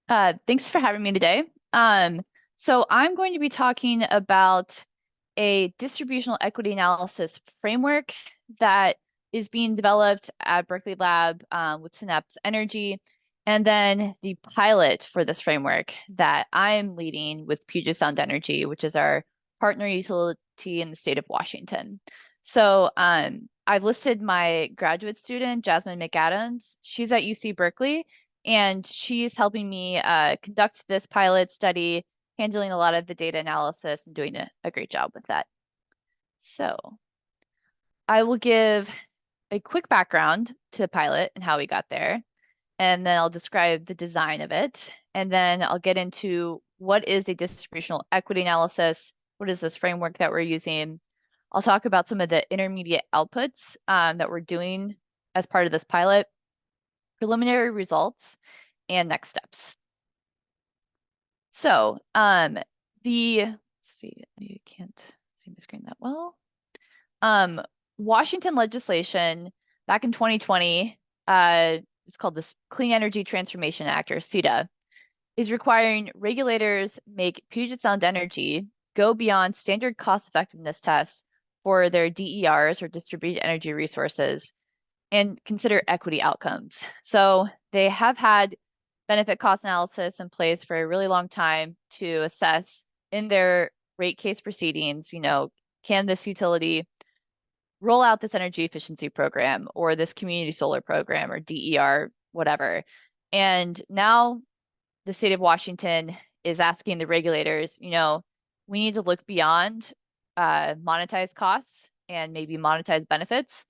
Thanks for having me today. So I'm going to be talking about a distributional equity analysis framework that is being developed at Berkeley Lab with Synapse Energy, and then the pilot for this framework that I'm leading with Puget Sound Energy, which is our partner utility in the state of Washington. So I've listed my graduate student, Jasmine McAdams. She's at UC Berkeley, and she's helping me conduct this pilot study, handling a lot of the data analysis and doing a great job with that. So I will give a quick background to the pilot and how we got there, and then I'll describe the design of it, and then I'll get into what is a distributional equity analysis, what is this framework that we're using. I'll talk about some of the intermediate outputs that we're doing as part of this pilot, preliminary results, and next steps. So let's see, I can't see my screen that well. Washington legislation back in 2020, it's called the Clean Energy Transformation Act, or CETA, is requiring regulators make Puget Sound Energy go beyond standard cost effectiveness tests for their DERs, or distributed energy resources, and consider equity outcomes. So they have had benefit cost analysis in place for a really long time to assess in their rate case proceedings, can this utility roll out this energy efficiency program or this community solar program or DER, whatever. And now the state of Washington is asking the regulators, we need to look beyond monetized costs and maybe monetized benefits,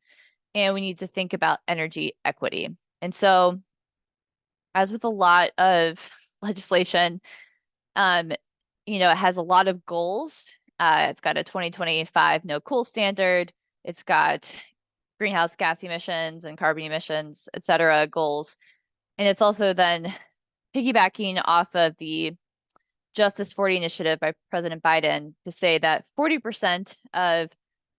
and we need to think about energy equity. And so, as with a lot of legislation, it has a lot of goals. It's got a 2025 no cool standard. It's got greenhouse gas emissions and carbon emissions, et cetera, goals. And it's also then piggybacking off of the Justice 40 initiative by President Biden to say that 40% of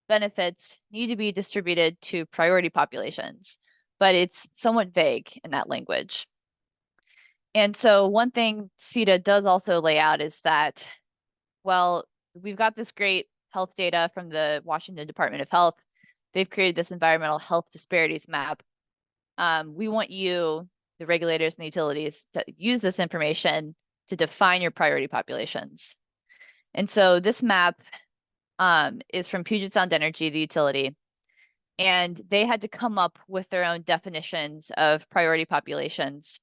benefits need to be distributed to priority populations, but it's somewhat vague in that language. And so one thing CETA does also lay out is that, well, we've got this great health data from the Washington Department of Health. They've created this environmental health disparities map. We want you, the regulators and the utilities, to use this information to define your priority populations. And so this map is from Puget Sound Energy, the utility, and they had to come up with their own definitions of priority populations.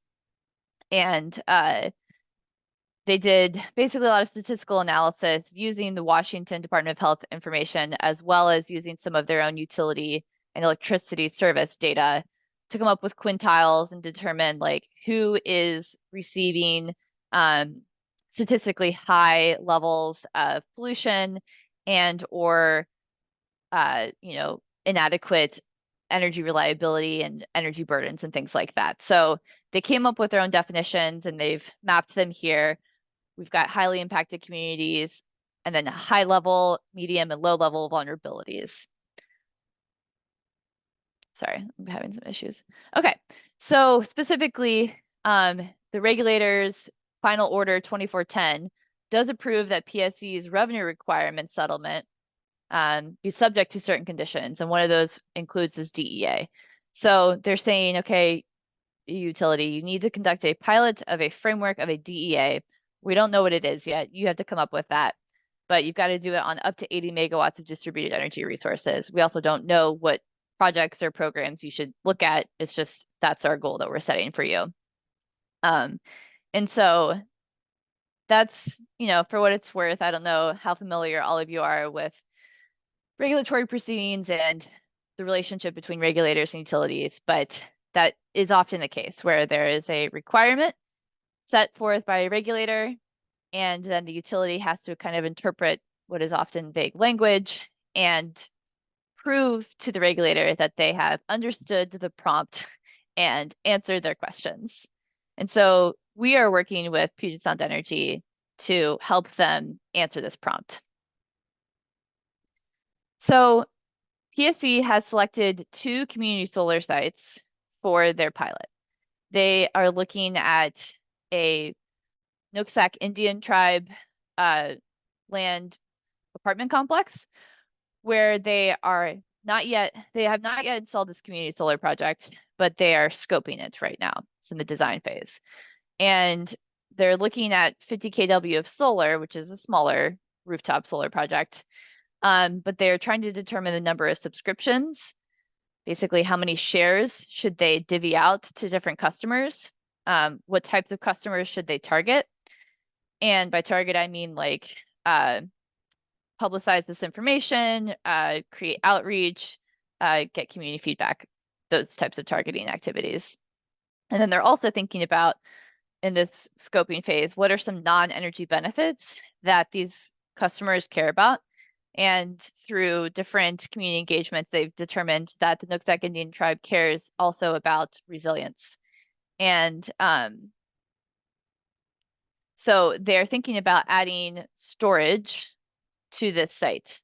And they did basically a lot of statistical analysis using the Washington Department of Health information, as well as using some of their own utility and electricity service data to come up with quintiles and determine who is receiving statistically high levels of pollution and or inadequate energy reliability and energy burdens and things like that. So they came up with their own definitions and they've mapped them here. We've got highly impacted communities and then high level, medium, and low level vulnerabilities. Sorry, I'm having some issues. Okay, so specifically, the regulator's final order 2410 does approve that PSC's revenue requirement settlement be subject to certain conditions, and one of those includes this DEA. So they're saying, okay, utility, you need to conduct a pilot of a framework of a DEA. We don't know what it is yet. You have to come up with that, but you've got to do it on up to 80 megawatts of distributed energy resources. We also don't know what projects or programs you should look at. It's just that's our goal that we're setting for you. And so that's, for what it's worth. I don't know how familiar all of you are with regulatory proceedings and the relationship between regulators and utilities, but that is often the case where there is a requirement set forth by a regulator, and then the utility has to kind of interpret what is often vague language and prove to the regulator that they have understood the prompt and answered their questions. And so we are working with Puget Sound Energy to help them answer this prompt. So PSC has selected 2 community solar sites for their pilot. They are looking at a Nooksack Indian Tribe land apartment complex, where they have not yet installed this community solar project, but they are scoping it right now. It's in the design phase. And they're looking at 50 kW of solar, which is a smaller rooftop solar project. But they're trying to determine the number of subscriptions. Basically, how many shares should they divvy out to different customers? What types of customers should they target? And by target, I mean like publicize this information, create outreach, get community feedback, those types of targeting activities. And then they're also thinking about, in this scoping phase, what are some non-energy benefits that these customers care about? And through different community engagements, they've determined that the Nooksack Indian Tribe cares also about resilience. And so they're thinking about adding storage to this site.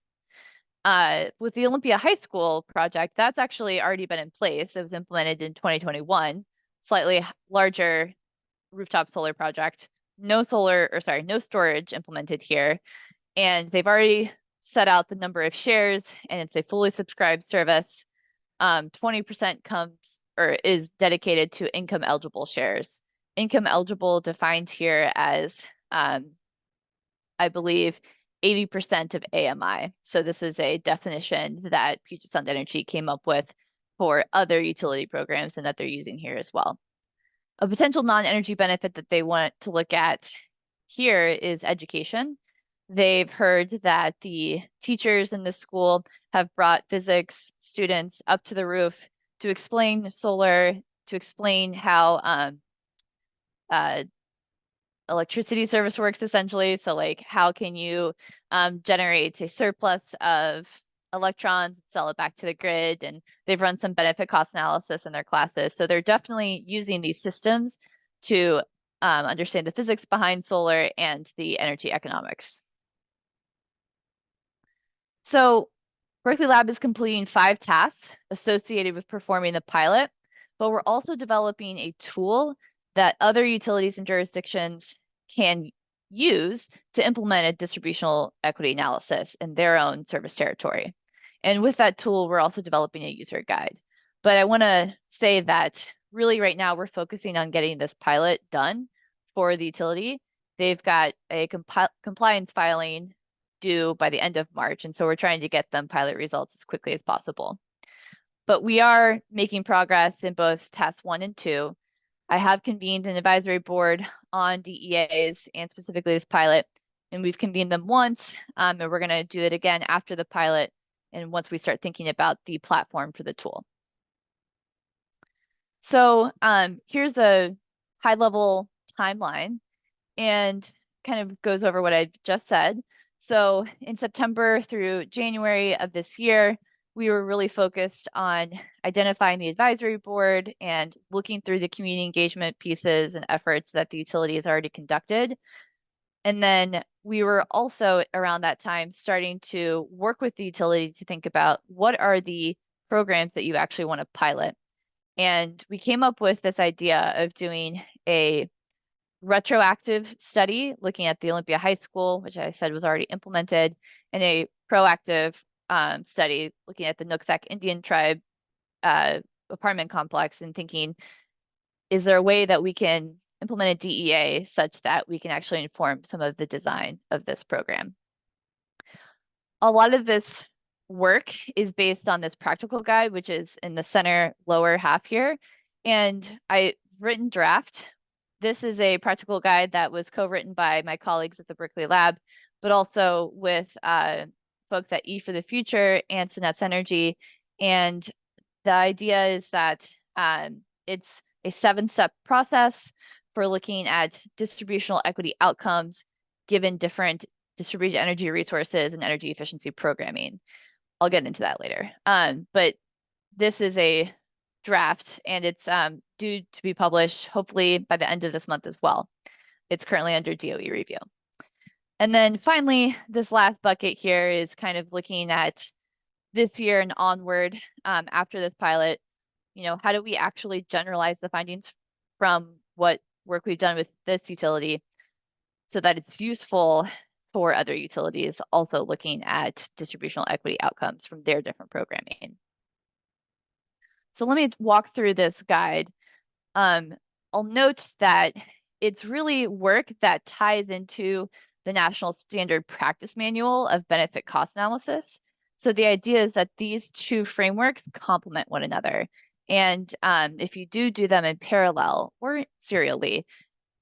With the Olympia High School project, that's actually already been in place. It was implemented in 2021, slightly larger rooftop solar project. No storage implemented here. And they've already set out the number of shares, and it's a fully subscribed service. 20% is dedicated to income eligible shares. Income eligible defined here as, I believe, 80% of AMI. So this is a definition that Puget Sound Energy came up with for other utility programs and that they're using here as well. A potential non-energy benefit that they want to look at here is education. They've heard that the teachers in the school have brought physics students up to the roof to explain solar, to explain how electricity service works essentially. So like, how can you generate a surplus of electrons, sell it back to the grid? And they've run some benefit cost analysis in their classes. So they're definitely using these systems to understand the physics behind solar and the energy economics. So Berkeley Lab is completing 5 tasks associated with performing the pilot, but we're also developing a tool that other utilities and jurisdictions can use to implement a distributional equity analysis in their own service territory. And with that tool, we're also developing a user guide. But I want to say that really right now we're focusing on getting this pilot done for the utility. They've got a compliance filing due by the end of March. And so we're trying to get them pilot results as quickly as possible. But we are making progress in both task 1 and 2. I have convened an advisory board on DEAs and specifically this pilot, and we've convened them once, and we're going to do it again after the pilot and once we start thinking about the platform for the tool. So here's a high-level timeline and kind of goes over what I've just said. So in September through January of this year, we were really focused on identifying the advisory board and looking through the community engagement pieces and efforts that the utility has already conducted. And then we were also around that time starting to work with the utility to think about what are the programs that you actually want to pilot. And we came up with this idea of doing a retroactive study looking at the Olympia High School, which I said was already implemented, and a proactive study looking at the Nooksack Indian Tribe apartment complex and thinking, is there a way that we can implement a DEA such that we can actually inform some of the design of this program? A lot of this work is based on this practical guide, which is in the center lower half here. And I've written draft. This is a practical guide that was co-written by my colleagues at the Berkeley Lab, but also with folks at E for the Future and Synapse Energy. And the idea is that it's a 7-step process for looking at distributional equity outcomes given different distributed energy resources and energy efficiency programming. I'll get into that later. But this is a draft and it's due to be published hopefully by the end of this month as well. It's currently under DOE review. And then finally, this last bucket here is kind of looking at this year and onward after this pilot, how do we actually generalize the findings from what work we've done with this utility so that it's useful for other utilities also looking at distributional equity outcomes from their different programming. So let me walk through this guide. I'll note that it's really work that ties into the National Standard Practice Manual of Benefit Cost Analysis. So the idea is that these two frameworks complement one another. And if you do them in parallel or serially,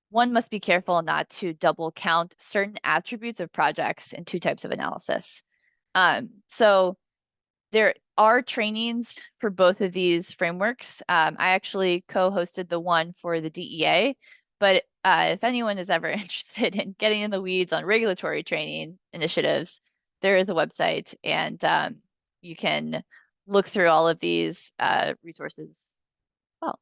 one must be careful not to double count certain attributes of projects in two types of analysis. So there are trainings for both of these frameworks. I actually co-hosted the one for the DEA, but if anyone is ever interested in getting in the weeds on regulatory training initiatives, there is a website, and you can look through all of these resources. Well,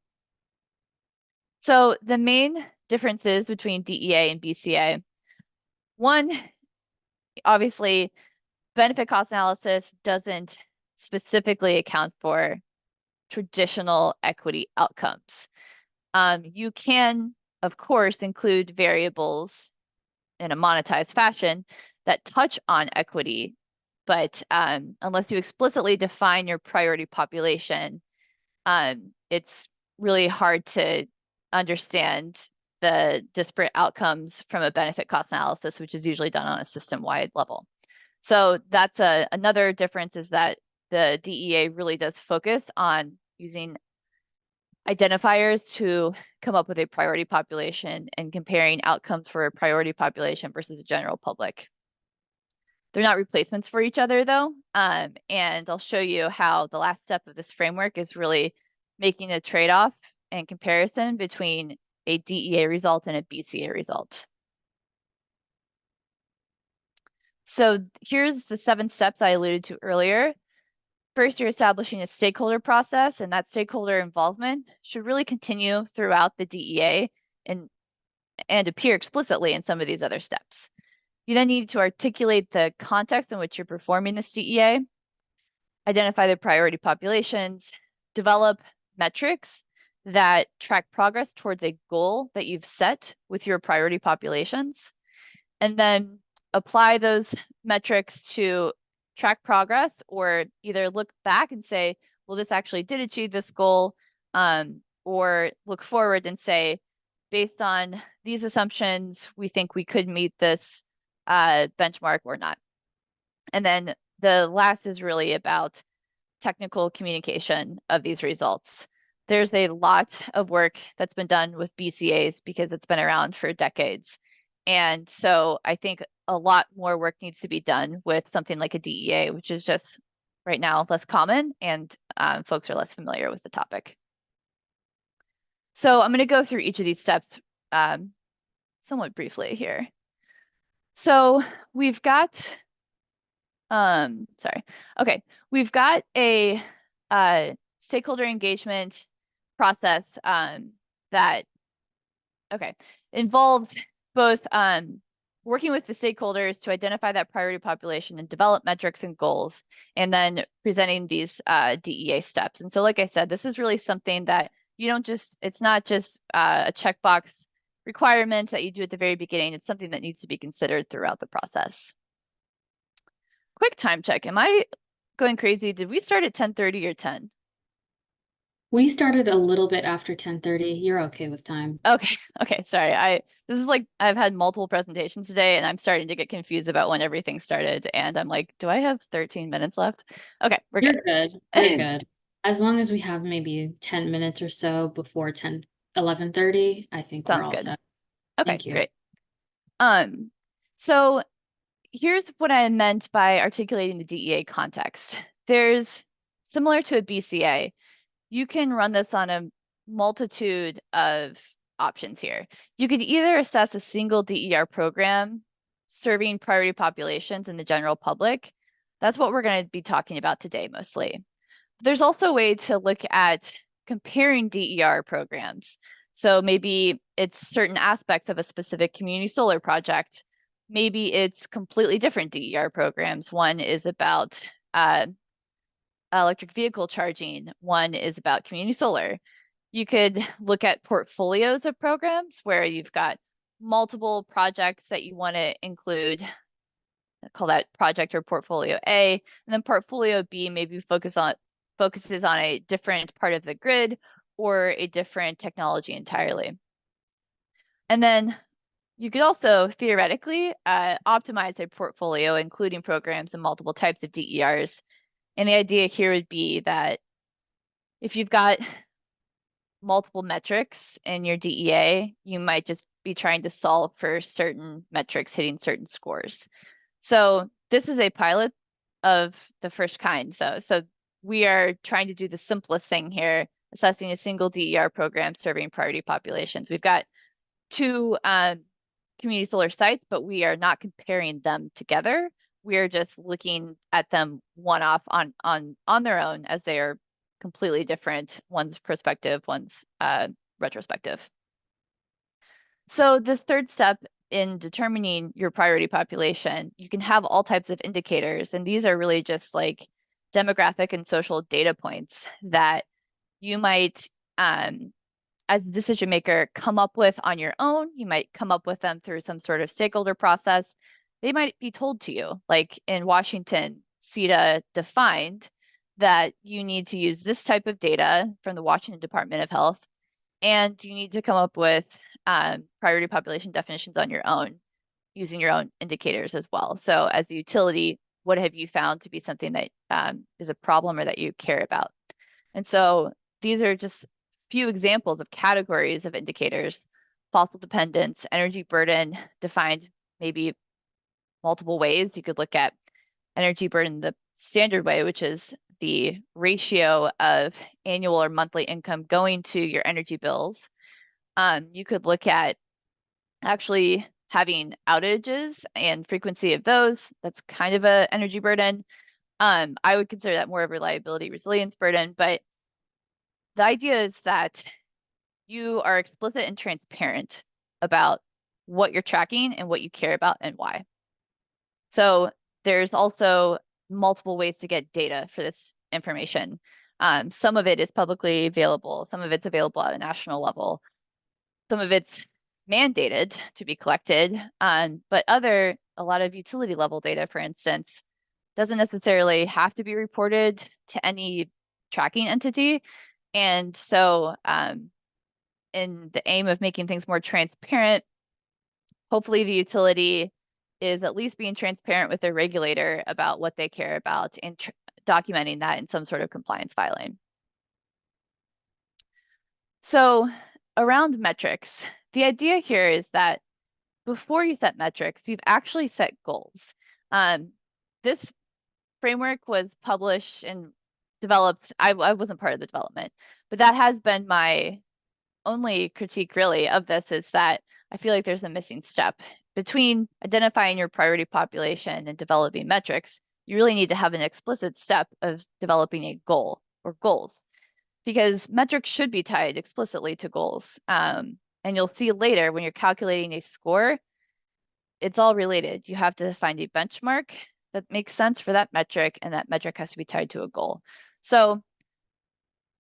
so the main differences between DEA and BCA. One, obviously, benefit cost analysis doesn't specifically account for traditional equity outcomes. You can, of course, include variables in a monetized fashion that touch on equity, but unless you explicitly define your priority population, it's really hard to understand the disparate outcomes from a benefit cost analysis, which is usually done on a system-wide level. So that's another difference, is that the DEA really does focus on using identifiers to come up with a priority population and comparing outcomes for a priority population versus a general public. They're not replacements for each other, though, and I'll show you how the last step of this framework is really making a trade-off and comparison between a DEA result and a BCA result. So here's the 7 steps I alluded to earlier. First, you're establishing a stakeholder process, and that stakeholder involvement should really continue throughout the DEA and appear explicitly in some of these other steps. You then need to articulate the context in which you're performing this DEA, identify the priority populations, develop metrics that track progress towards a goal that you've set with your priority populations, and then apply those metrics to track progress, or either look back and say, well, this actually did achieve this goal, or look forward and say, based on these assumptions, we think we could meet this benchmark or not. And then the last is really about technical communication of these results. There's a lot of work that's been done with BCAs because it's been around for decades. And so I think a lot more work needs to be done with something like a DEA, which is just right now less common, and folks are less familiar with the topic. So I'm going to go through each of these steps somewhat briefly here. So we've got, we've got a stakeholder engagement process that, involves both working with the stakeholders to identify that priority population and develop metrics and goals, and then presenting these DEA steps. And so, like I said, this is really something that you don't just, it's not just a checkbox requirement that you do at the very beginning. It's something that needs to be considered throughout the process. Quick time check. Am I going crazy? Did we start at 10:30 or 10? We started a little bit after 10:30. You're okay with time. Okay, sorry. This is like, I've had multiple presentations today, and I'm starting to get confused about when everything started. And I'm like, do I have 13 minutes left? Okay, we're You're good. good. You're good. As long as we have maybe 10 minutes or so before 11:30, I think we're Sounds all good. set. Okay, Thank you. great. So here's what I meant by articulating the DEA context. There's, similar to a BCA, you can run this on a multitude of options here. You could either assess a single DER program serving priority populations in the general public. That's what we're going to be talking about today mostly. There's also a way to look at comparing DER programs. So maybe it's certain aspects of a specific community solar project. Maybe it's completely different DER programs. One is about electric vehicle charging. One is about community solar. You could look at portfolios of programs where you've got multiple projects that you want to include. Call that project or portfolio A, and then portfolio B maybe focuses on a different part of the grid or a different technology entirely. And then you could also theoretically optimize a portfolio, including programs and multiple types of DERs. And the idea here would be that if you've got multiple metrics in your DEA, you might just be trying to solve for certain metrics hitting certain scores. So this is a pilot of the first kind. So we are trying to do the simplest thing here, assessing a single DER program serving priority populations. We've got two community solar sites, but we are not comparing them together. We are just looking at them one off on their own, as they are completely different. One's prospective, one's retrospective. So this third step in determining your priority population, you can have all types of indicators, and these are really just like demographic and social data points that you might, as a decision maker, come up with on your own. You might come up with them through some sort of stakeholder process. They might be told to you, like in Washington, CETA defined that you need to use this type of data from the Washington Department of Health, and you need to come up with priority population definitions on your own, using your own indicators as well. So as a utility, what have you found to be something that is a problem or that you care about? And so these are just few examples of categories of indicators. Fossil dependence, energy burden, defined maybe multiple ways. You could look at energy burden the standard way, which is the ratio of annual or monthly income going to your energy bills. You could look at actually having outages and frequency of those. That's kind of an energy burden. I would consider that more of a reliability resilience burden, but the idea is that you are explicit and transparent about what you're tracking and what you care about and why. So there's also multiple ways to get data for this information. Some of it is publicly available. Some of it's available at a national level. Some of it's mandated to be collected, but a lot of utility level data, for instance, doesn't necessarily have to be reported to any tracking entity. And so in the aim of making things more transparent, hopefully the utility is at least being transparent with their regulator about what they care about and documenting that in some sort of compliance filing. So around metrics, the idea here is that before you set metrics, you've actually set goals. This framework was published and developed. I wasn't part of the development, but that has been my only critique really of this, is that I feel like there's a missing step between identifying your priority population and developing metrics. You really need to have an explicit step of developing a goal or goals, because metrics should be tied explicitly to goals. And you'll see later when you're calculating a score, it's all related. You have to find a benchmark that makes sense for that metric, and that metric has to be tied to a goal. So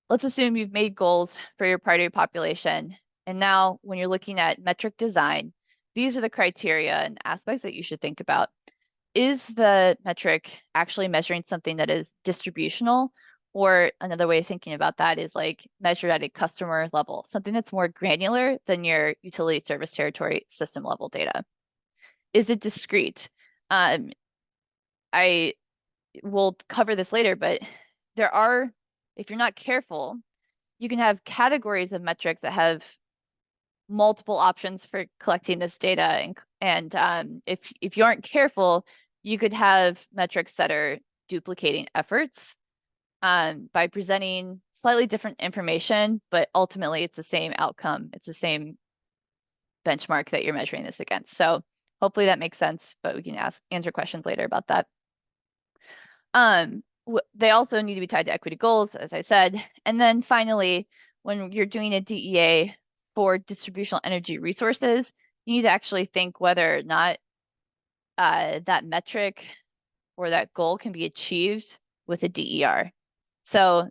let's assume you've made goals for your priority population. And now when you're looking at metric design, these are the criteria and aspects that you should think about. Is the metric actually measuring something that is distributional? Or another way of thinking about that is like measured at a customer level, something that's more granular than your utility service territory system level data. Is it discrete? I will cover this later, but if you're not careful, you can have categories of metrics that have multiple options for collecting this data. And if you aren't careful, you could have metrics that are duplicating efforts by presenting slightly different information, but ultimately it's the same outcome. It's the same benchmark that you're measuring this against. So hopefully that makes sense, but we can answer questions later about that. They also need to be tied to equity goals, as I said. And then finally, when you're doing a DEA for distributional energy resources, you need to actually think whether or not that metric or that goal can be achieved with a DER. So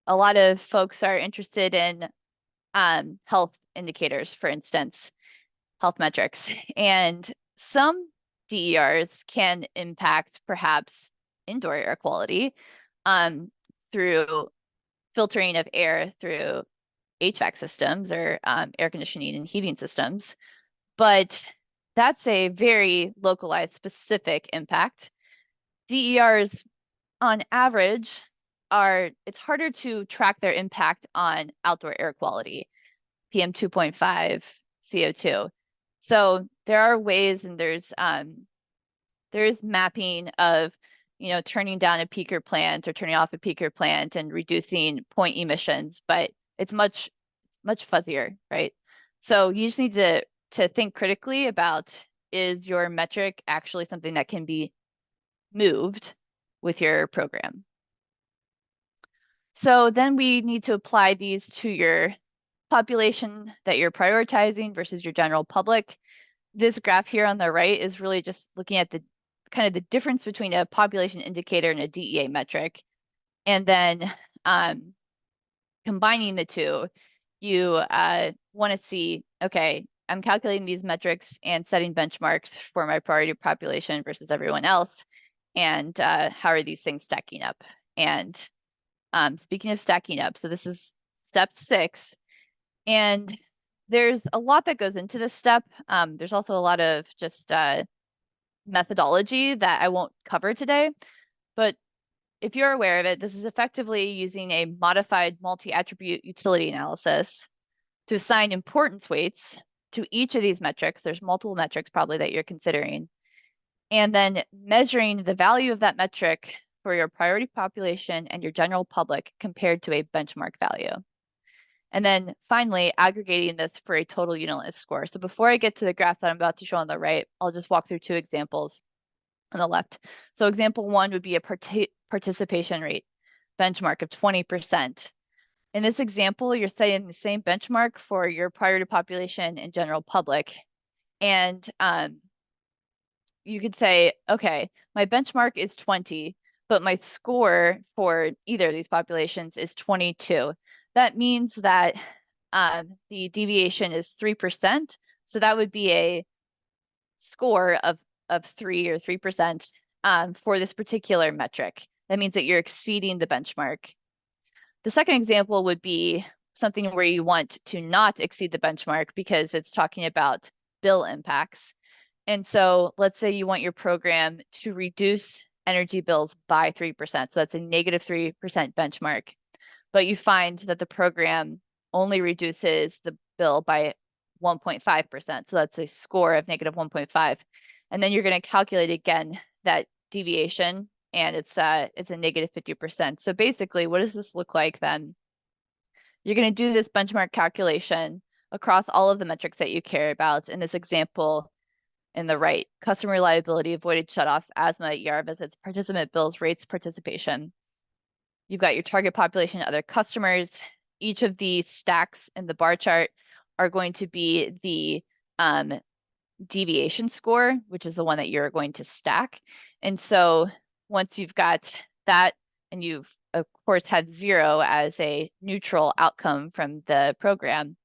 a lot of folks are interested in health indicators, for instance. health metrics. And some DERs can impact perhaps indoor air quality through filtering of air through HVAC systems or air conditioning and heating systems. But that's a very localized, specific impact. DERs on average it's harder to track their impact on outdoor air quality, PM 2.5, CO2. So there are ways, and there's mapping of, turning down a peaker plant or turning off a peaker plant and reducing point emissions, but it's much fuzzier, right? So you just need to think critically about, is your metric actually something that can be moved with your program? So then we need to apply these to your population that you're prioritizing versus your general public. This graph here on the right is really just looking at the kind of the difference between a population indicator and a DEA metric. And then combining the two, you want to see, okay, I'm calculating these metrics and setting benchmarks for my priority population versus everyone else. And how are these things stacking up? And speaking of stacking up, so this is step 6. And there's a lot that goes into this step. There's also a lot of just methodology that I won't cover today. But if you're aware of it, this is effectively using a modified multi-attribute utility analysis to assign importance weights to each of these metrics. There's multiple metrics probably that you're considering. And then measuring the value of that metric for your priority population and your general public compared to a benchmark value. And then finally, aggregating this for a total unitless score. So before I get to the graph that I'm about to show on the right, I'll just walk through 2 examples on the left. So example 1 would be a participation rate benchmark of 20%. In this example, you're setting the same benchmark for your priority population and general public. And you could say, okay, my benchmark is 20, but my score for either of these populations is 22. That means that the deviation is 3%. So that would be a score of 3 or 3% for this particular metric. That means that you're exceeding the benchmark. The second example would be something where you want to not exceed the benchmark because it's talking about bill impacts. And so let's say you want your program to reduce energy bills by 3%. So that's a negative 3% benchmark. But you find that the program only reduces the bill by 1.5%. So that's a score of negative 1.5. And then you're going to calculate again that deviation, and it's a negative 50%. So basically, what does this look like then? You're going to do this benchmark calculation across all of the metrics that you care about. In this example, in the right, customer reliability, avoided shutoffs, asthma, ER visits, participant bills, rates, participation. You've got your target population, other customers. Each of the stacks in the bar chart are going to be the deviation score, which is the one that you're going to stack. And so once you've got that, and you've of course had 0 as a neutral outcome from the program,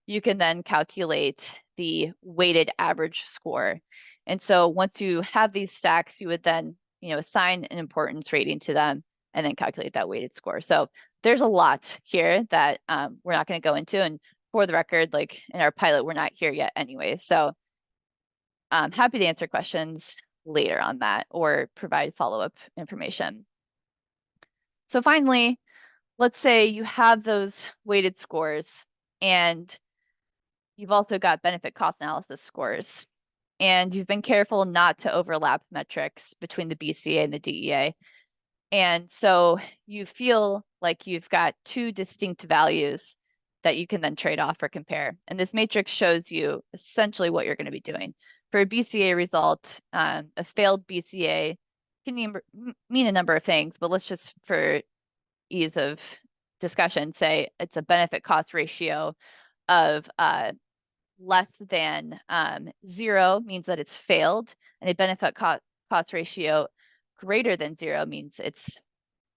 you can then calculate the weighted average score. And so once you have these stacks, you would then, assign an importance rating to them and then calculate that weighted score. So there's a lot here that we're not going to go into. And for the record, like in our pilot, we're not here yet anyway. So I'm happy to answer questions later on that or provide follow-up information. So finally, let's say you have those weighted scores and you've also got benefit cost analysis scores, and you've been careful not to overlap metrics between the BCA and the DEA. And so you feel like you've got 2 distinct values that you can then trade off or compare. And this matrix shows you essentially what you're going to be doing. For a BCA result, a failed BCA can mean a number of things, but let's just, for ease of discussion, say it's a benefit cost ratio of less than 0 means that it's failed, and a benefit cost ratio greater than 0 means it's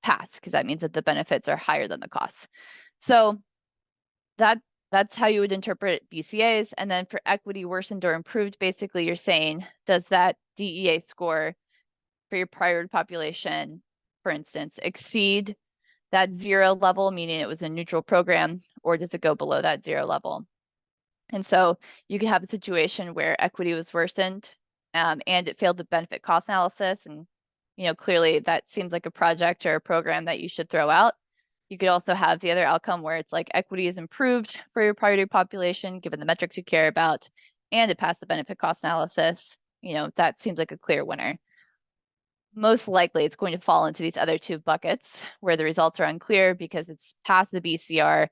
passed, because that means that the benefits are higher than the costs. So that that's how you would interpret BCAs. And then for equity worsened or improved, basically you're saying, does that DEA score for your priority population, for instance, exceed that 0 level, meaning it was a neutral program, or does it go below that 0 level? And so you could have a situation where equity was worsened and it failed the benefit cost analysis. And, clearly that seems like a project or a program that you should throw out. You could also have the other outcome where it's like equity is improved for your priority population, given the metrics you care about, and it passed the benefit cost analysis. That seems like a clear winner. Most likely it's going to fall into these other two buckets where the results are unclear because it's passed the BCR,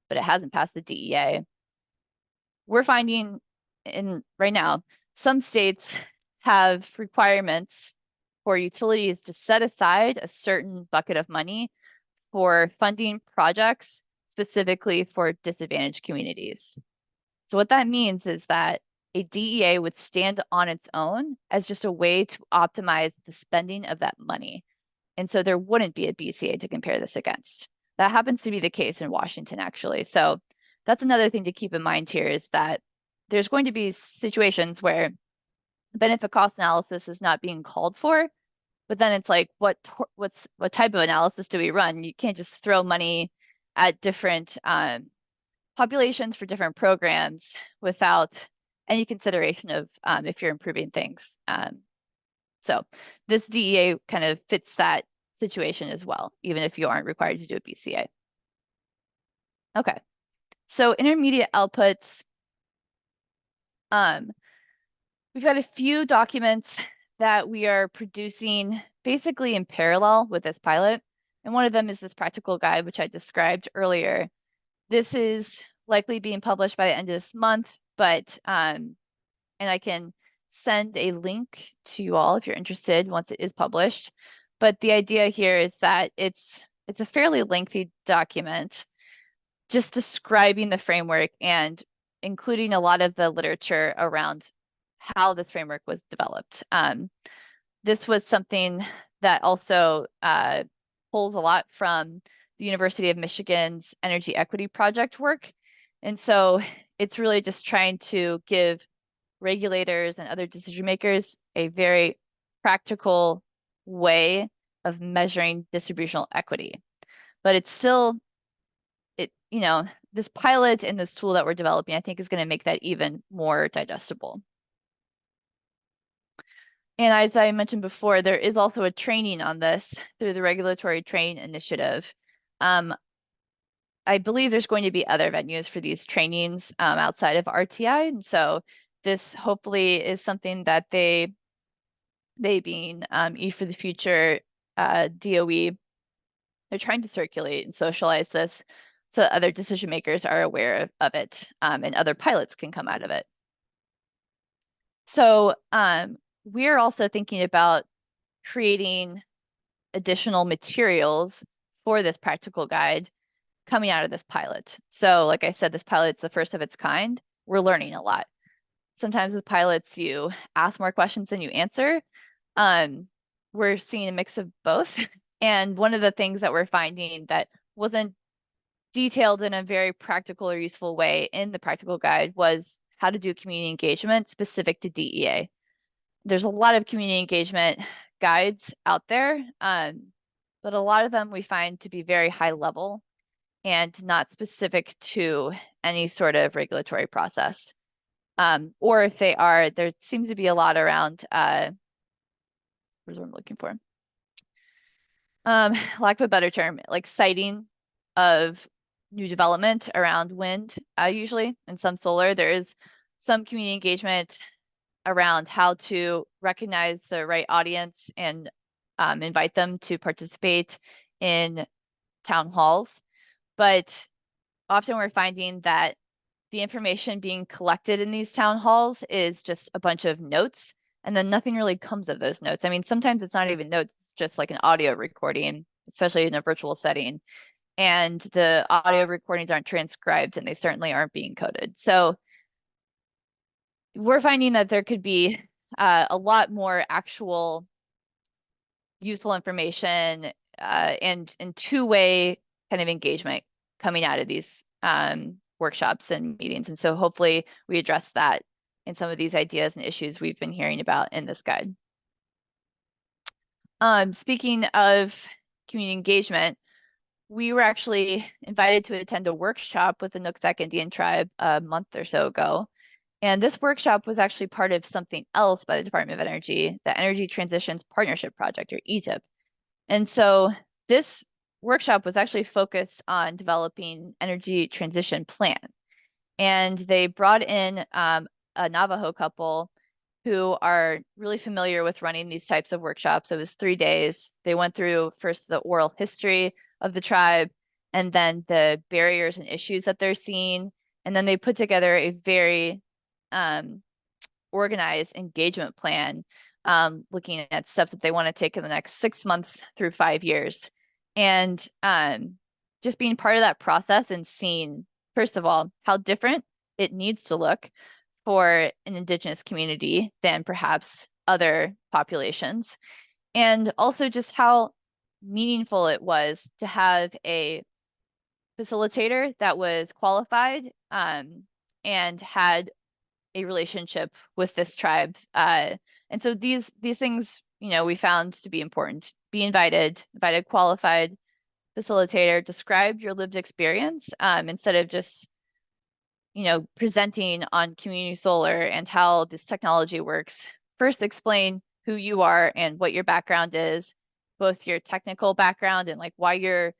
but it hasn't passed the DEA. We're finding right now, some states have requirements for utilities to set aside a certain bucket of money for funding projects specifically for disadvantaged communities. So what that means is that a DEA would stand on its own as just a way to optimize the spending of that money. And so there wouldn't be a BCA to compare this against. That happens to be the case in Washington, actually. So that's another thing to keep in mind here, is that there's going to be situations where benefit cost analysis is not being called for, but then it's like, what type of analysis do we run? You can't just throw money at different populations for different programs without any consideration of if you're improving things. So this DEA kind of fits that situation as well, even if you aren't required to do a BCA. Okay, so intermediate outputs. We've got a few documents that we are producing basically in parallel with this pilot. And one of them is this practical guide, which I described earlier. This is likely being published by the end of this month, but and I can send a link to you all if you're interested once it is published. But the idea here is that it's a fairly lengthy document just describing the framework and including a lot of the literature around how this framework was developed. This was something that also pulls a lot from the University of Michigan's Energy Equity Project work. And so it's really just trying to give regulators and other decision makers a very practical way of measuring distributional equity. But it's still, this pilot and this tool that we're developing, I think, is going to make that even more digestible. And as I mentioned before, there is also a training on this through the Regulatory Training Initiative. I believe there's going to be other venues for these trainings outside of RTI. And so this hopefully is something that they being E for the Future, DOE, they're trying to circulate and socialize this so that other decision makers are aware of it and other pilots can come out of it. So we're also thinking about creating additional materials for this practical guide coming out of this pilot. So like I said, this pilot's the first of its kind. We're learning a lot. Sometimes with pilots, you ask more questions than you answer. We're seeing a mix of both. And one of the things that we're finding that wasn't detailed in a very practical or useful way in the practical guide was how to do community engagement specific to DEA. There's a lot of community engagement guides out there, but a lot of them we find to be very high level and not specific to any sort of regulatory process. Or if they are, there seems to be a lot around, where's what I'm looking for? Lack of a better term, like citing of new development around wind, usually, and some solar. There is some community engagement around how to recognize the right audience and invite them to participate in town halls. But often we're finding that the information being collected in these town halls is just a bunch of notes, and then nothing really comes of those notes. I mean, sometimes it's not even notes, it's just like an audio recording, especially in a virtual setting. And the audio recordings aren't transcribed and they certainly aren't being coded. So we're finding that there could be a lot more actual useful information and two-way kind of engagement coming out of these workshops and meetings. And so hopefully we address that in some of these ideas and issues we've been hearing about in this guide. Speaking of community engagement, we were actually invited to attend a workshop with the Nooksack Indian Tribe a month or so ago. And this workshop was actually part of something else by the Department of Energy, the Energy Transitions Partnership Project, or ETIP. And so this workshop was actually focused on developing energy transition plan. And they brought in a Navajo couple who are really familiar with running these types of workshops. It was 3 days. They went through first the oral history of the tribe, and then the barriers and issues that they're seeing. And then they put together a very organized engagement plan, looking at stuff that they want to take in the next 6 months through 5 years. And just being part of that process and seeing, first of all, how different it needs to look for an Indigenous community than perhaps other populations. And also just how meaningful it was to have a facilitator that was qualified and had a relationship with this tribe. And so these things, we found to be important. Be invited qualified facilitator, describe your lived experience instead of just presenting on community solar and how this technology works. First, explain who you are and what your background is, both your technical background and like why you're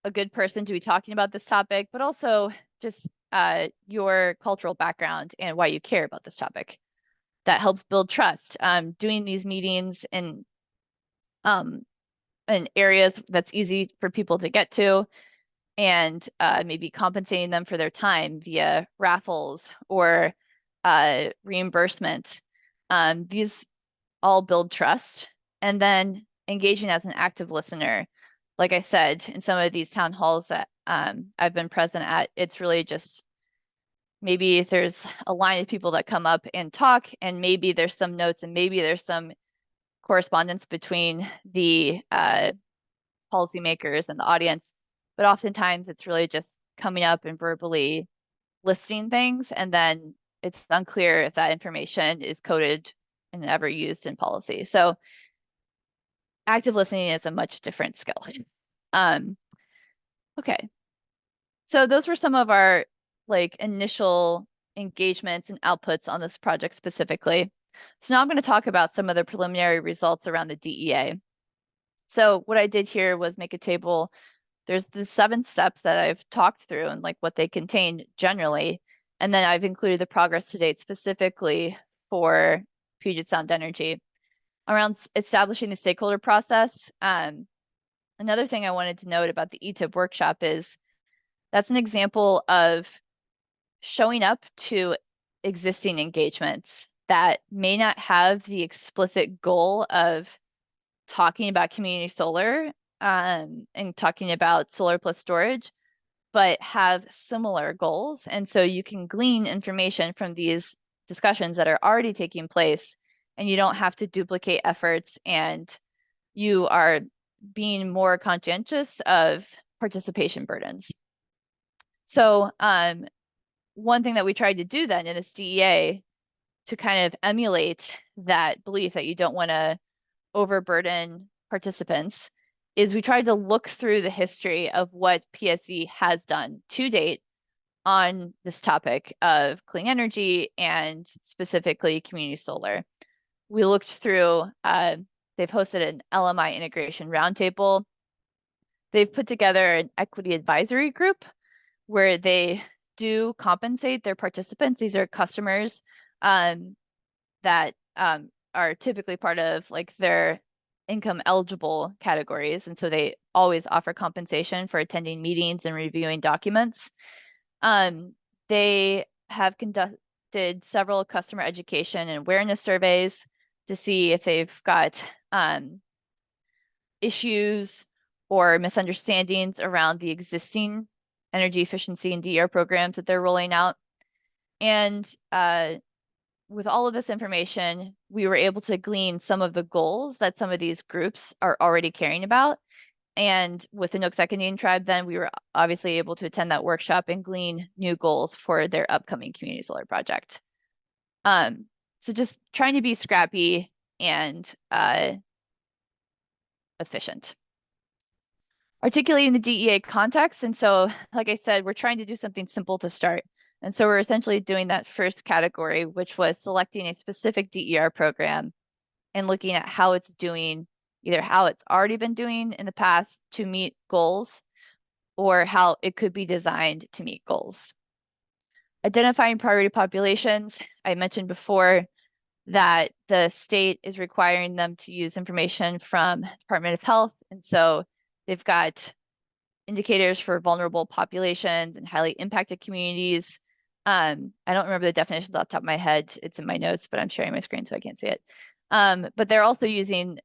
a good person to be talking about this topic, but also just your cultural background and why you care about this topic. That helps build trust. Doing these meetings in areas that's easy for people to get to, and maybe compensating them for their time via raffles or reimbursement. These all build trust. And then engaging as an active listener. Like I said, in some of these town halls that I've been present at, it's really just maybe if there's a line of people that come up and talk, and maybe there's some notes and maybe there's some correspondence between the policymakers and the audience. But oftentimes it's really just coming up and verbally listing things, and then it's unclear if that information is coded and ever used in policy. So active listening is a much different skill. Okay. So those were some of our initial engagements and outputs on this project specifically. So now I'm going to talk about some of the preliminary results around the DEA. So what I did here was make a table. There's the 7 steps that I've talked through and what they contain generally. And then I've included the progress to date specifically for Puget Sound Energy. Around establishing the stakeholder process, another thing I wanted to note about the ETIP workshop is that's an example of showing up to existing engagements that may not have the explicit goal of talking about community solar and talking about solar plus storage, but have similar goals. And so you can glean information from these discussions that are already taking place, and you don't have to duplicate efforts, and you are being more conscientious of participation burdens. So one thing that we tried to do then in this DEA to kind of emulate that belief that you don't want to overburden participants is we tried to look through the history of what PSE has done to date on this topic of clean energy and specifically community solar. We looked through, they've hosted an LMI integration roundtable. They've put together an equity advisory group where they do compensate their participants. These are customers that are typically part of their income eligible categories. And so they always offer compensation for attending meetings and reviewing documents. They have conducted several customer education and awareness surveys to see if they've got issues or misunderstandings around the existing energy efficiency and DER programs that they're rolling out. And with all of this information, we were able to glean some of the goals that some of these groups are already caring about. And with the Nooksack Indian Tribe, then we were obviously able to attend that workshop and glean new goals for their upcoming community solar project. So just trying to be scrappy and efficient. Articulating the DEA context. And so, like I said, we're trying to do something simple to start. And so we're essentially doing that first category, which was selecting a specific DER program and looking at how it's doing, either how it's already been doing in the past to meet goals or how it could be designed to meet goals. Identifying priority populations. I mentioned before that the state is requiring them to use information from Department of Health. And so they've got indicators for vulnerable populations and highly impacted communities. I don't remember the definitions off the top of my head. It's in my notes, but I'm sharing my screen so I can't see it. But they're also using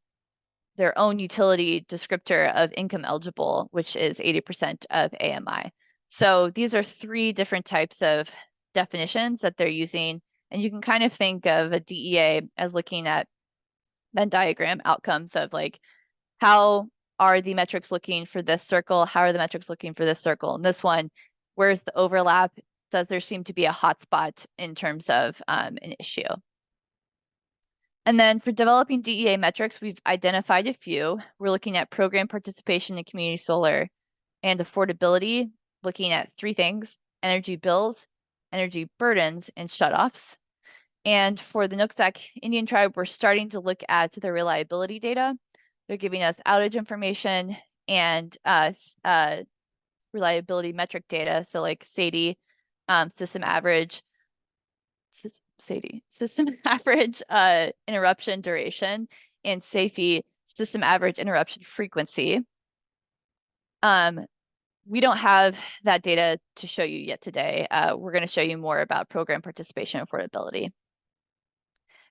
their own utility descriptor of income eligible, which is 80% of AMI. So these are 3 different types of definitions that they're using. And you can kind of think of a DEA as looking at Venn diagram outcomes of like, how are the metrics looking for this circle? How are the metrics looking for this circle? And this one, where's the overlap? Does there seem to be a hotspot in terms of an issue? And then for developing DEA metrics, we've identified a few. We're looking at program participation in community solar and affordability, looking at 3 things: energy bills, energy burdens, and shutoffs. And for the Nooksack Indian Tribe, we're starting to look at the reliability data. They're giving us outage information and reliability metric data. So like SAIDI, system average, system average interruption duration, and SAIFI, system average interruption frequency. We don't have that data to show you yet today. We're going to show you more about program participation and affordability.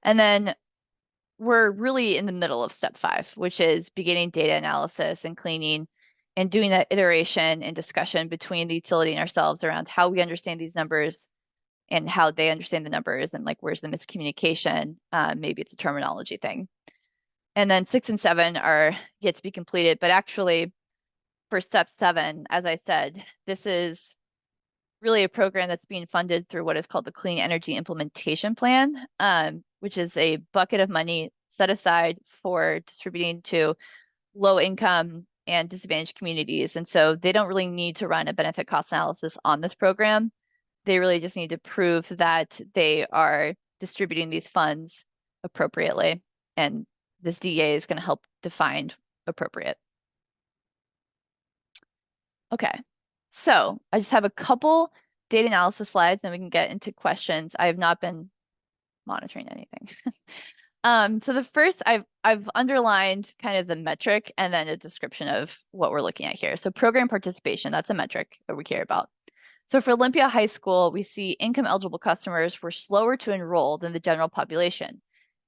And then we're really in the middle of step 5, which is beginning data analysis and cleaning and doing that iteration and discussion between the utility and ourselves around how we understand these numbers and how they understand the numbers and like where's the miscommunication. Maybe it's a terminology thing. And then 6 and 7 are yet to be completed, but actually for step 7, as I said, this is really a program that's being funded through what is called the Clean Energy Implementation Plan, which is a bucket of money set aside for distributing to low income and disadvantaged communities. And so they don't really need to run a benefit cost analysis on this program. They really just need to prove that they are distributing these funds appropriately. And this DEA is going to help define appropriate. Okay, so I just have a couple data analysis slides, then we can get into questions. I have not been monitoring anything. So the first, I've underlined kind of the metric and then a description of what we're looking at here. So program participation, that's a metric that we care about. So for Olympia High School, we see income eligible customers were slower to enroll than the general population,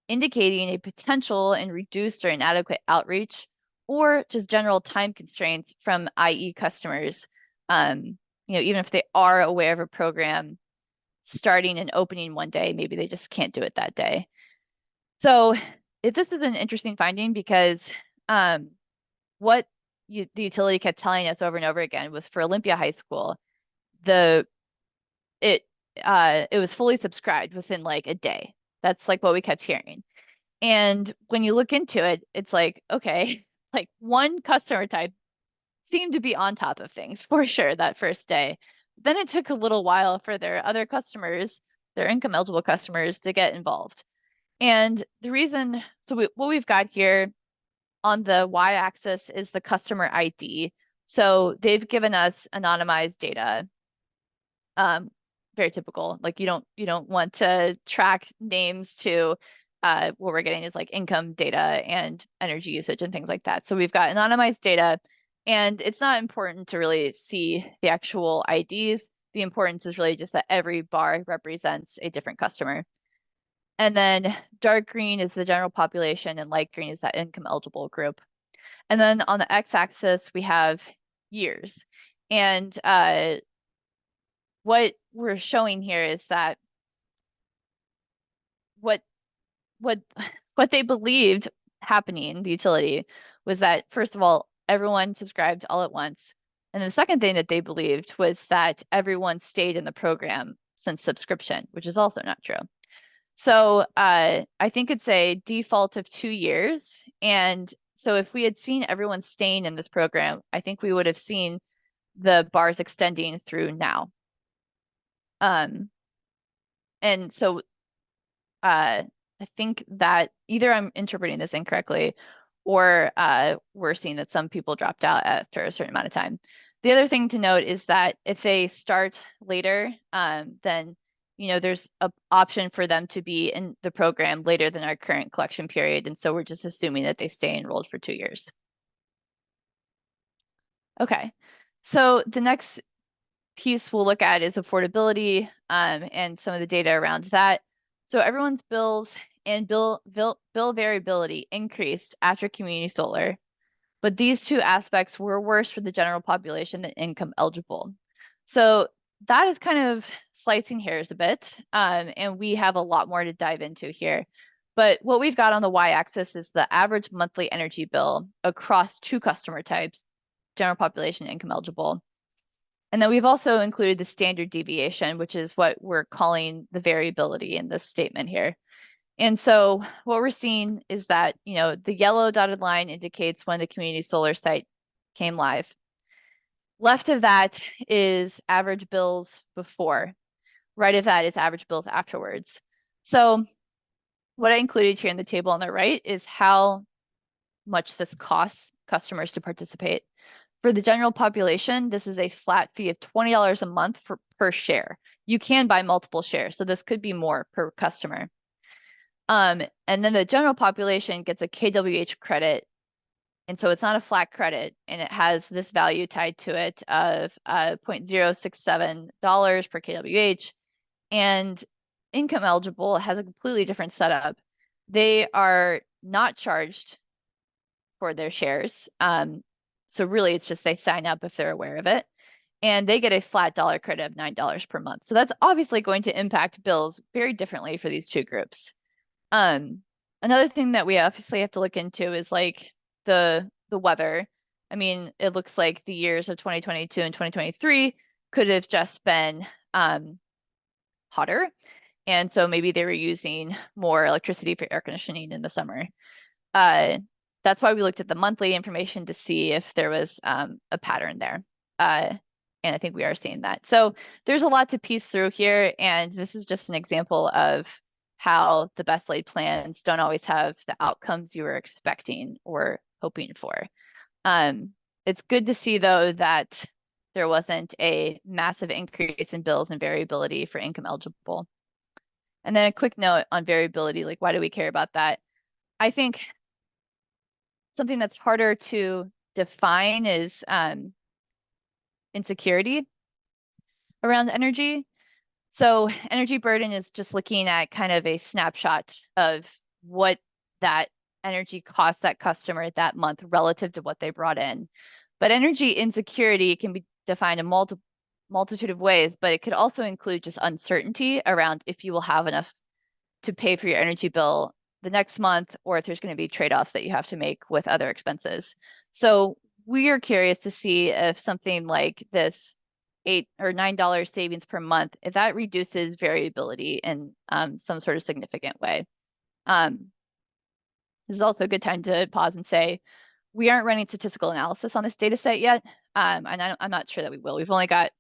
indicating a potential in reduced or inadequate outreach or just general time constraints from IE customers. Even if they are aware of a program starting and opening one day, maybe they just can't do it that day. So this is an interesting finding because what the utility kept telling us over and over again was for Olympia High School, it was fully subscribed within like a day. That's like what we kept hearing. And when you look into it, it's like, okay, like one customer type seemed to be on top of things for sure that first day. Then it took a little while for their other customers, their income eligible customers, to get involved. And the reason, what we've got here on the y-axis is the customer ID. So they've given us anonymized data. Very typical. Like you don't want to track names to what we're getting is like income data and energy usage and things like that. So we've got anonymized data, and it's not important to really see the actual IDs. The importance is really just that every bar represents a different customer. And then dark green is the general population and light green is that income eligible group. And then on the x-axis, we have years. And what we're showing here is that what they believed happening, the utility, was that first of all, everyone subscribed all at once. And the second thing that they believed was that everyone stayed in the program since subscription, which is also not true. So I think it's a default of 2 years. And so if we had seen everyone staying in this program, I think we would have seen the bars extending through now. And so I think that either I'm interpreting this incorrectly or we're seeing that some people dropped out after a certain amount of time. The other thing to note is that if they start later, then there's an option for them to be in the program later than our current collection period. And so we're just assuming that they stay enrolled for 2 years. Okay, so the next piece we'll look at is affordability and some of the data around that. So everyone's bills and bill variability increased after community solar, but these two aspects were worse for the general population than income eligible. So that is kind of slicing hairs a bit, and we have a lot more to dive into here. But what we've got on the y-axis is the average monthly energy bill across two customer types, general population and income eligible. And then we've also included the standard deviation, which is what we're calling the variability in this statement here. And so what we're seeing is that, the yellow dotted line indicates when the community solar site came live. Left of that is average bills before. Right of that is average bills afterwards. So what I included here in the table on the right is how much this costs customers to participate. For the general population, this is a flat fee of $20 a month per share. You can buy multiple shares, so this could be more per customer. And then the general population gets a kWh credit, and so it's not a flat credit, and it has this value tied to it of $0.067 per kWh. And income eligible has a completely different setup. They are not charged for their shares. So really, it's just they sign up if they're aware of it. And they get a flat dollar credit of $9 per month. So that's obviously going to impact bills very differently for these two groups. Another thing that we obviously have to look into is like the weather. I mean, it looks like the years of 2022 and 2023 could have just been hotter. And so maybe they were using more electricity for air conditioning in the summer. That's why we looked at the monthly information to see if there was a pattern there. And I think we are seeing that. So there's a lot to piece through here. And this is just an example of how the best laid plans don't always have the outcomes you were expecting or hoping for. It's good to see, though, that there wasn't a massive increase in bills and variability for income eligible. And then a quick note on variability, like why do we care about that? I think something that's harder to define is insecurity around energy. So energy burden is just looking at kind of a snapshot of what that energy cost that customer that month relative to what they brought in. But energy insecurity can be defined in multitude of ways, but it could also include just uncertainty around if you will have enough to pay for your energy bill the next month, or if there's going to be trade-offs that you have to make with other expenses. So we are curious to see if something like this $8 or $9 savings per month, if that reduces variability in some sort of significant way. This is also a good time to pause and say, we aren't running statistical analysis on this data set yet, and I'm not sure that we will. We've only got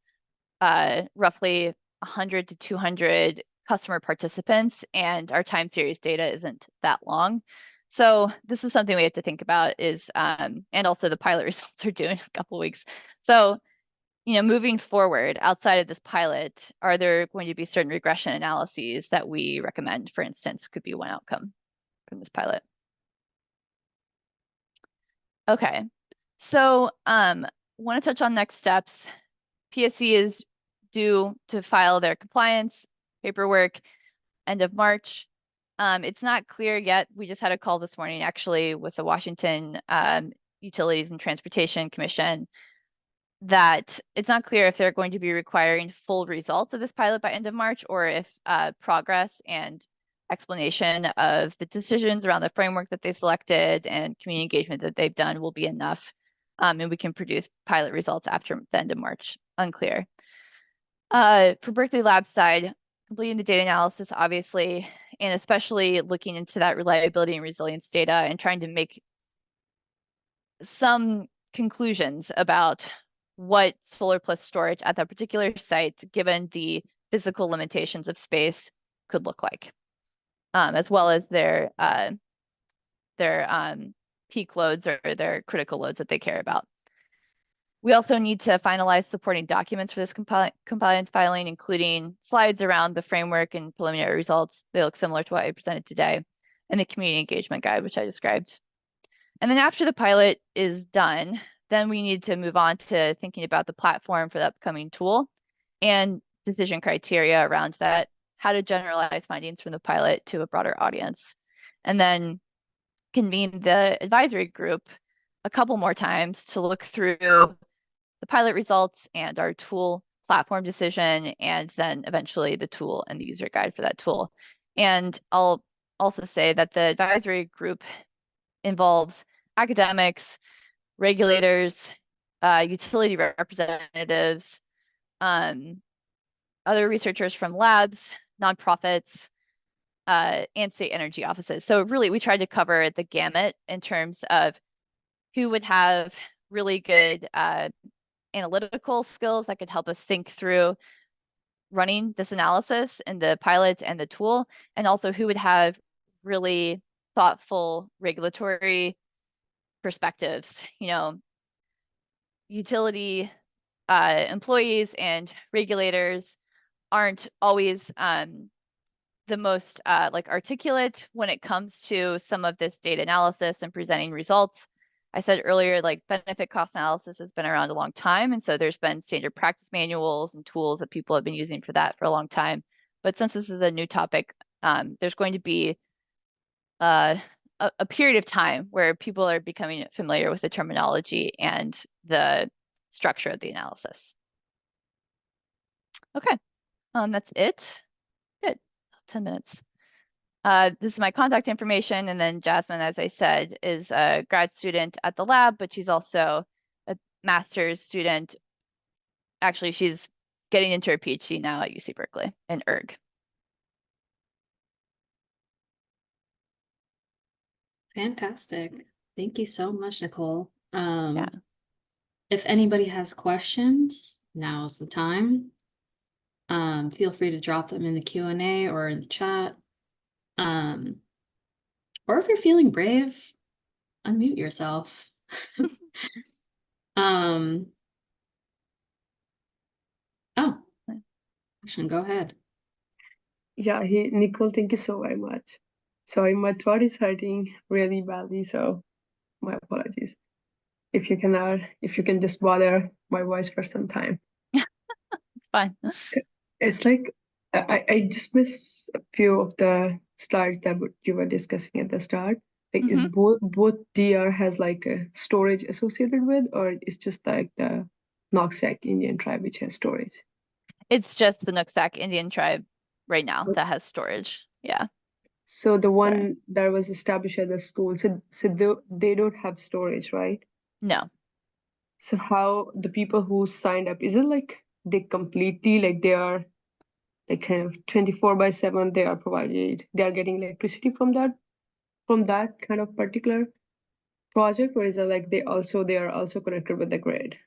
roughly 100 to 200 customer participants, and our time series data isn't that long. So this is something we have to think about is, and also the pilot results are due in a couple of weeks. So, moving forward outside of this pilot, are there going to be certain regression analyses that we recommend, for instance, could be one outcome from this pilot? Okay, so want to touch on next steps. PSC is due to file their compliance paperwork end of March. It's not clear yet. We just had a call this morning actually with the Washington Utilities and Transportation Commission that it's not clear if they're going to be requiring full results of this pilot by end of March or if progress and explanation of the decisions around the framework that they selected and community engagement that they've done will be enough. and we can produce pilot results after the end of March. Unclear. For Berkeley Lab side, completing the data analysis, obviously, and especially looking into that reliability and resilience data and trying to make some conclusions about what solar plus storage at that particular site, given the physical limitations of space, could look like, as well as their peak loads or their critical loads that they care about. We also need to finalize supporting documents for this compliance filing, including slides around the framework and preliminary results. They look similar to what I presented today, and the community engagement guide, which I described. And then after the pilot is done, then we need to move on to thinking about the platform for the upcoming tool and decision criteria around that, how to generalize findings from the pilot to a broader audience. And then convene the advisory group a couple more times to look through the pilot results and our tool platform decision, and then eventually the tool and the user guide for that tool. And I'll also say that the advisory group involves academics, regulators, utility representatives, other researchers from labs, nonprofits, and state energy offices. So really, we tried to cover the gamut in terms of who would have really good analytical skills that could help us think through running this analysis and the pilot and the tool, and also who would have really thoughtful regulatory perspectives. Utility employees and regulators aren't always the most articulate when it comes to some of this data analysis and presenting results. I said earlier, benefit cost analysis has been around a long time. And so there's been standard practice manuals and tools that people have been using for that for a long time. But since this is a new topic, there's going to be a period of time where people are becoming familiar with the terminology and the structure of the analysis. Okay, that's it. Good, 10 minutes. This is my contact information. And then Jasmine, as I said, is a grad student at the lab, but she's also a master's student. Actually, she's getting into her PhD now at UC Berkeley in ERG. Fantastic. Thank you so much, Nichole. Yeah. If anybody has questions, now's the time. Feel free to drop them in the Q&A or in the chat. Or if you're feeling brave, unmute yourself. Oh, Ashton, go ahead. Yeah, Nichole, thank you so very much. Sorry, my throat is hurting really badly, so my apologies. If you can just bother my voice for some time. Fine. It's like I just miss a few of the slides that you were discussing at the start. Like, is both DR has like a storage associated with, or it's just like the Nooksack Indian Tribe which has storage? It's just the Nooksack Indian Tribe right now that has storage. Yeah. So the one that was established at the school, so they don't have storage, right? No. So how the people who signed up, is it like they completely, like they are like kind of 24/7, they are getting electricity from that kind of particular project, or is it like they are also connected with the grid?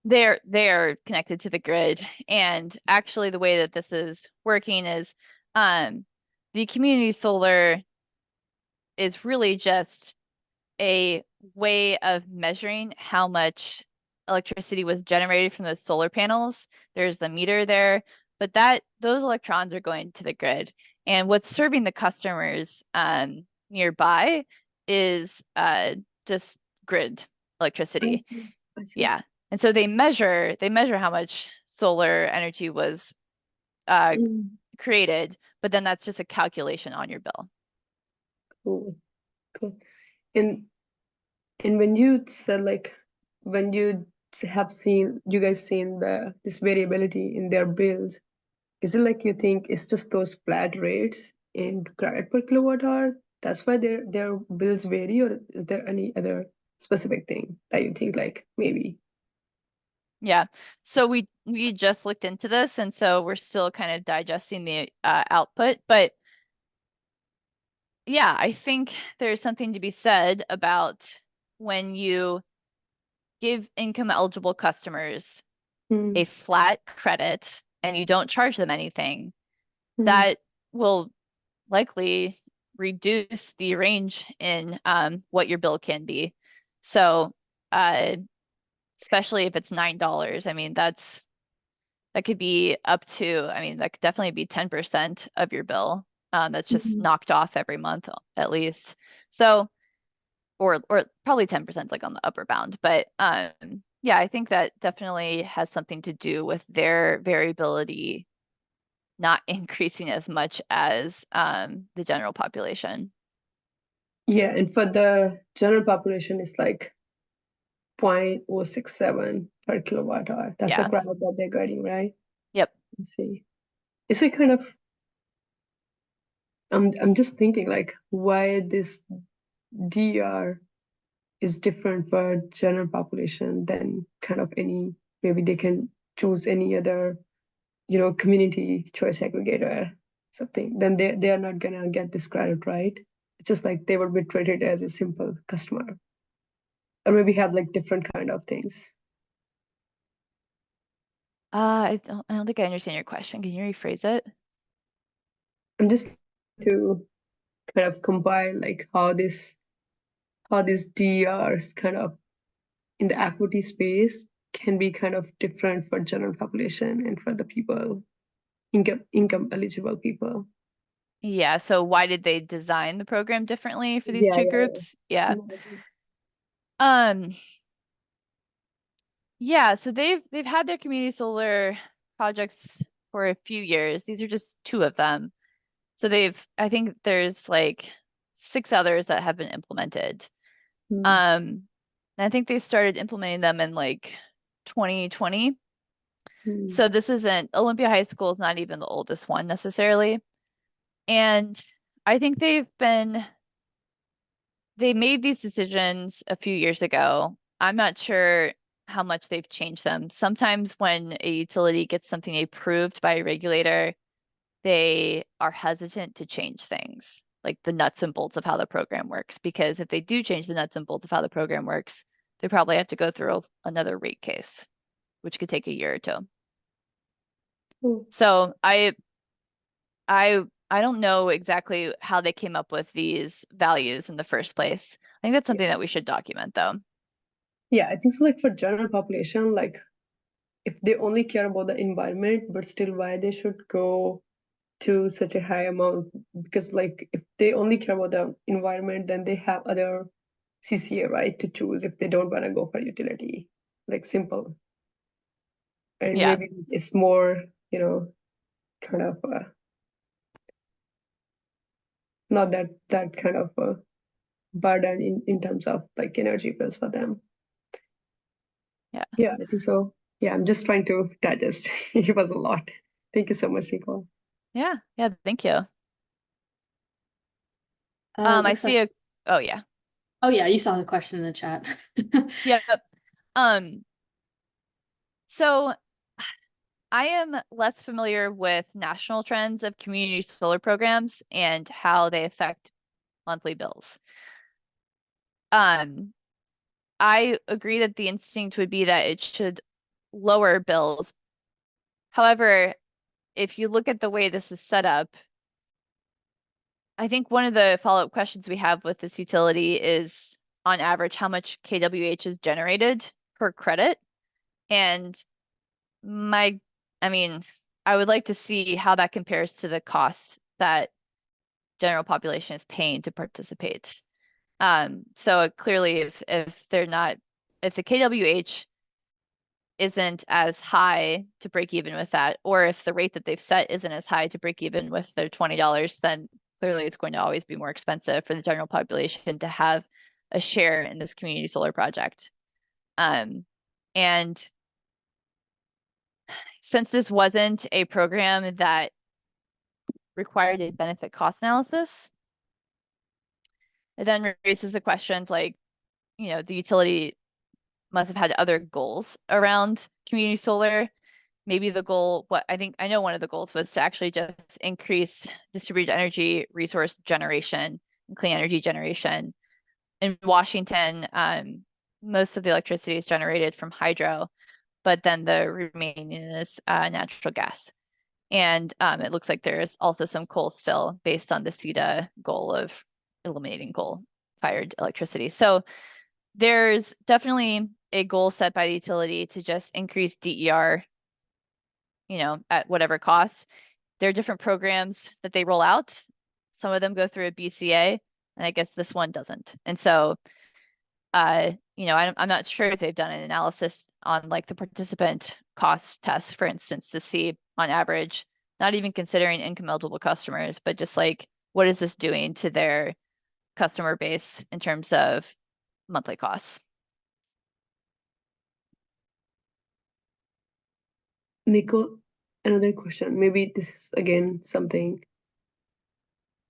They're connected to the grid. And actually the way that this is working is the community solar is really just a way of measuring how much electricity was generated from those solar panels. There's a meter there, but those electrons are going to the grid. And what's serving the customers nearby is just grid electricity. I see. Yeah. And so they measure how much solar energy was created, but then that's just a calculation on your bill. Cool. And when you said, like, when you guys seen this variability in their bills, is it like you think it's just those flat rates in credit per kilowatt hour? That's why their bills vary, or is there any other specific thing that you think like maybe? Yeah. So we just looked into this, and so we're still kind of digesting the output. But yeah, I think there's something to be said about when you give income eligible customers a flat credit and you don't charge them anything, that will likely reduce the range in what your bill can be. So especially if it's $9, I mean, that could be up to, I mean, that could definitely be 10% of your bill. That's just knocked off every month at least. So, or probably 10% like on the upper bound. But yeah, I think that definitely has something to do with their variability not increasing as much as the general population. Yeah, and for the general population, it's like 0.067 per kilowatt hour. That's the Yeah. credit that they're getting, right? Yep. Let's see. Is it kind of, I'm just thinking like why this DR is different for general population than kind of any, maybe they can choose any other, community choice aggregator, something, then they are not gonna get this credit, right? It's just like they will be treated as a simple customer. Or maybe have like different kind of things. I don't think I understand your question. Can you rephrase it? I'm just to kind of compile like how these DRs kind of in the equity space can be kind of different for general population and for the people, income eligible people. Yeah, so why did they design the program differently for these Yeah, two yeah, groups? Yeah. yeah. Um, yeah, so they've had their community solar projects for a few years. These are just two of them. So I think there's like 6 others that have been implemented. Mm, And I think they started implementing them in like 2020. mm, So this isn't Olympia High School is not even the oldest one necessarily. And I think they made these decisions a few years ago. I'm not sure how much they've changed them. Sometimes when a utility gets something approved by a regulator, they are hesitant to change things, like the nuts and bolts of how the program works. Because if they do change the nuts and bolts of how the program works, they probably have to go through another rate case, which could take a year or two. mm. So I don't know exactly how they came up with these values in the first place. I think that's Yeah. something that we should document though. Yeah, I think so. Like for general population, like if they only care about the environment, but still why they should go to such a high amount, because like if they only care about the environment, then they have other CCA, right, to choose if they don't want to go for utility, like simple. And Yeah. maybe it's more, kind of not that kind of burden in terms of like energy bills for them. Yeah. Yeah, I think so. Yeah, I'm just trying to digest. It was a lot. Thank you so much, Nichole. Yeah. Yeah. Thank you. I Looks see like, oh yeah. oh yeah, you saw the question in the chat. Yep. Um, so I am less familiar with national trends of community solar programs and how they affect monthly bills. I agree that the instinct would be that it should lower bills. However, if you look at the way this is set up, I think one of the follow-up questions we have with this utility is, on average, how much kWh is generated per credit. And I mean, I would like to see how that compares to the cost that general population is paying to participate. So clearly, if the kWh isn't as high to break even with that, or if the rate that they've set isn't as high to break even with their $20, then clearly it's going to always be more expensive for the general population to have a share in this community solar project. And since this wasn't a program that required a benefit cost analysis, it then raises the questions like, the utility must have had other goals around community solar. Maybe the goal, I know one of the goals was to actually just increase distributed energy resource generation and clean energy generation. In Washington, most of the electricity is generated from hydro, but then the remaining is natural gas. And it looks like there's also some coal still based on the CETA goal of eliminating coal-fired electricity. So there's definitely a goal set by the utility to just increase DER, at whatever cost. There are different programs that they roll out. Some of them go through a BCA, and I guess this one doesn't. And so, I'm not sure if they've done an analysis on like the participant cost test, for instance, to see on average, not even considering income eligible customers, but just like, what is this doing to their customer base in terms of monthly costs? Nichole, another question. Maybe this is again something.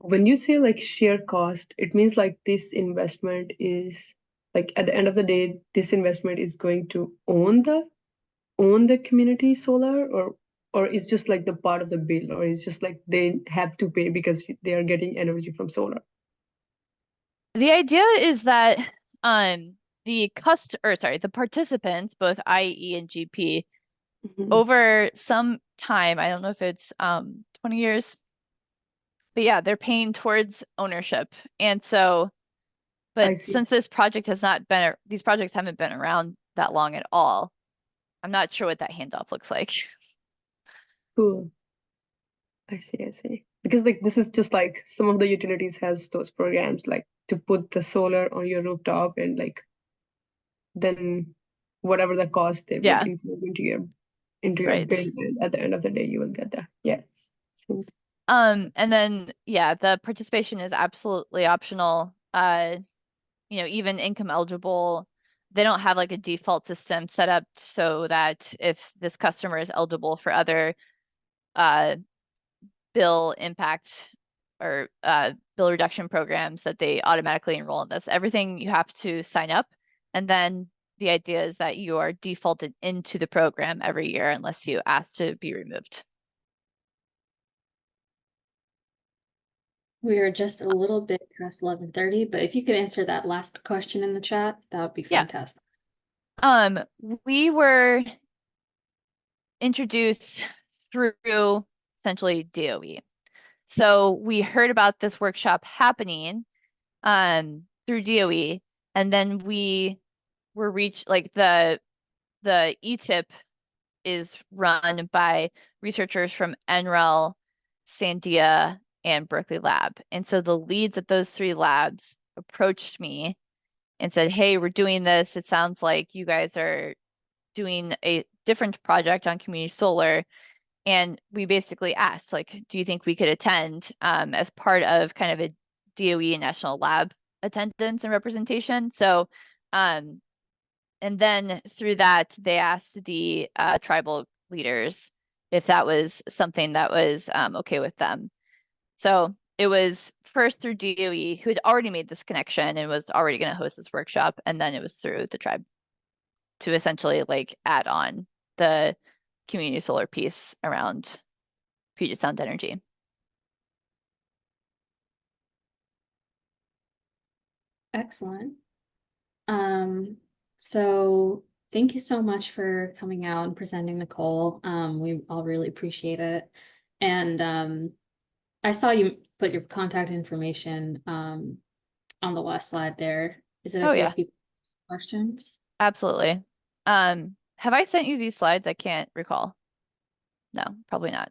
When you say like sheer cost, it means like this investment is like at the end of the day, this investment is going to own the community solar, or it's just like the part of the bill, or it's just like they have to pay because they are getting energy from solar. The idea is that the participants, both IE and GP, over some time, I don't know if it's 20 years, but yeah, they're paying towards ownership. And so, but since these projects haven't been around that long at all, I'm not sure what that handoff looks like. Cool. I see. Because like this is just like some of the utilities has those programs like to put the solar on your rooftop, and like then whatever the cost they will include into your bill, and at the end of the day you will get that. Yes. And then the participation is absolutely optional. Even income eligible, they don't have like a default system set up so that if this customer is eligible for other bill impact or bill reduction programs, that they automatically enroll in this. Everything you have to sign up, and then the idea is that you are defaulted into the program every year unless you ask to be removed. We are just a little bit past 11:30, but if you could answer that last question in the chat, that would be fantastic. We were introduced through essentially DOE. So we heard about this workshop happening through DOE, and then we were reached, like the ETIP is run by researchers from NREL, Sandia, and Berkeley Lab. And so the leads at those three labs approached me and said, hey, we're doing this. It sounds like you guys are doing a different project on community solar. And we basically asked, like, do you think we could attend as part of kind of a DOE and national lab attendance and representation? So, and then through that, they asked the tribal leaders if that was something that was okay with them. So it was first through DOE, who had already made this connection and was already going to host this workshop, and then it was through the tribe to essentially like add on the community solar piece around Puget Sound Energy. Excellent. So thank you so much for coming out and presenting, Nichole. We all really appreciate it. And I saw you put your contact information on the last slide there. Is it okay if people have questions? Absolutely. Have I sent you these slides? I can't recall. No, probably not.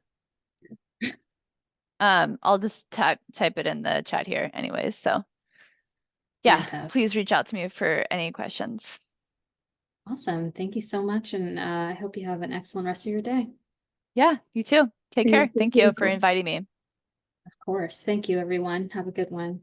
I'll just type it in the chat here anyways. So yeah, please reach out to me for any questions. Awesome. Thank you so much. And I hope you have an excellent rest of your day. Yeah, you too. Take care. Thank you for inviting me. Of course. Thank you, everyone. Have a good one.